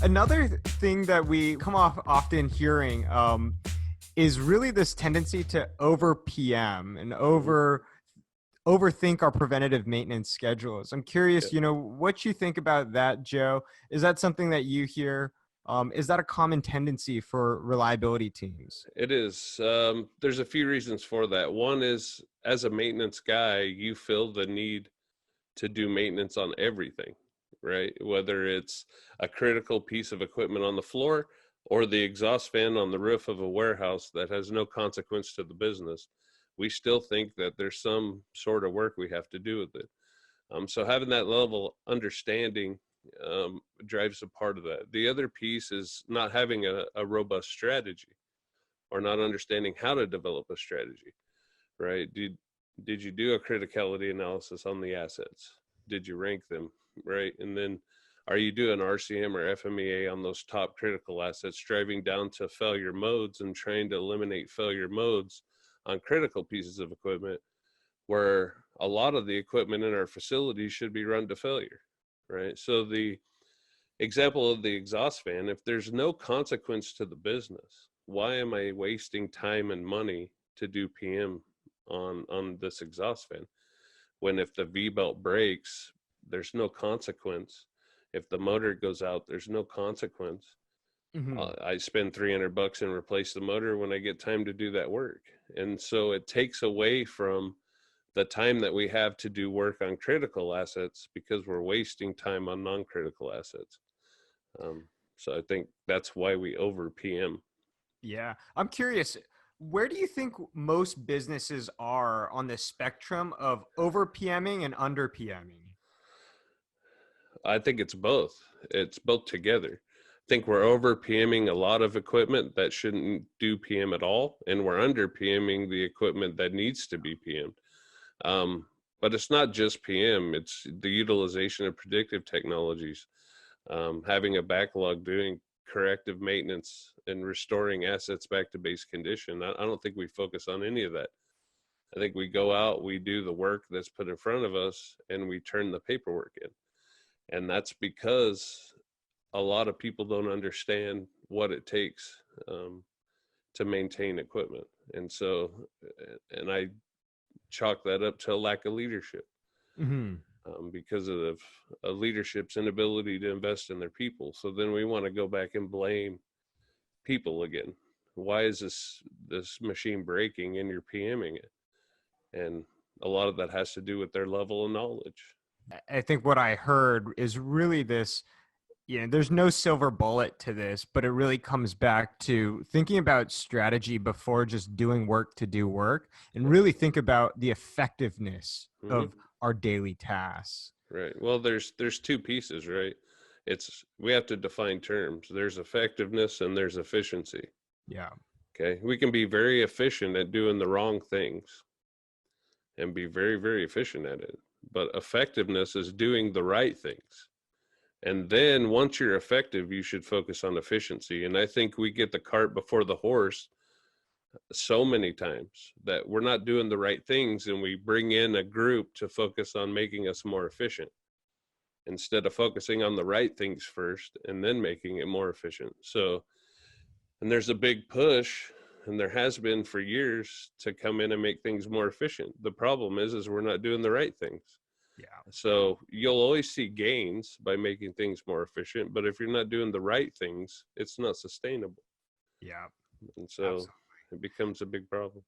Another thing that we come off often hearing is really this tendency to over PM and overthink our preventative maintenance schedules. I'm Yeah, curious, what you think about that, Joe. Is that something that you hear? Is that a common tendency for reliability teams? it is. There's a few reasons for that. One is, as a maintenance guy, you feel the need to do maintenance on everything, right? Whether it's a critical piece of equipment on the floor or the exhaust fan on the roof of a warehouse that has no consequence to the business, we still think that there's some sort of work we have to do with it. So having that level of understanding drives a part of that. The other piece is not having a robust strategy or not understanding how to develop a strategy, right? Did you do a criticality analysis on the assets? Did you rank them, right? And then are you doing RCM or FMEA on those top critical assets, driving down to failure modes and trying to eliminate failure modes on critical pieces of equipment where a lot of the equipment in our facilities should be run to failure, right? So the example of the exhaust fan, if there's no consequence to the business, why am I wasting time and money to do PM on this exhaust fan, when if the V belt breaks, there's no consequence? If the motor goes out, there's no consequence. Hmm. I spend $300 and replace the motor when I get time to do that work. And so it takes away from the time that we have to do work on critical assets because we're wasting time on non-critical assets. So I think that's why we over PM. Yeah. I'm curious, where do you think most businesses are on the spectrum of over PMing and under PMing? I think it's both. It's both together. I think we're over PMing a lot of equipment that shouldn't do PM at all, and we're under PMing the equipment that needs to be PM'd. But it's not just PM, it's the utilization of predictive technologies, having a backlog, doing corrective maintenance and restoring assets back to base condition. I don't think we focus on any of that. I think we go out, we do the work that's put in front of us, and we turn the paperwork in. And that's because a lot of people don't understand what it takes to maintain equipment. And so, and I chalk that up to a lack of leadership, Hmm. because of a leadership's inability to invest in their people. So then we want to go back and blame people again. Why is this machine breaking and you're PMing it? And a lot of that has to do with their level of knowledge. I think what I heard is really this, there's no silver bullet to this, but it really comes back to thinking about strategy before just doing work to do work, and really think about the effectiveness Mm-hmm. of our daily tasks. Right. Well, there's two pieces, right? We have to define terms. There's effectiveness and there's efficiency. Yeah. Okay. We can be very efficient at doing the wrong things and be very, very efficient at it. But effectiveness is doing the right things. And then once you're effective, you should focus on efficiency. And I think we get the cart before the horse so many times that we're not doing the right things, and we bring in a group to focus on making us more efficient instead of focusing on the right things first and then making it more efficient. So, and there's a big push, and there has been for years, to come in and make things more efficient. The problem is we're not doing the right things. Yeah. So you'll always see gains by making things more efficient, but if you're not doing the right things, it's not sustainable. Yeah. And so Absolutely. it becomes a big problem.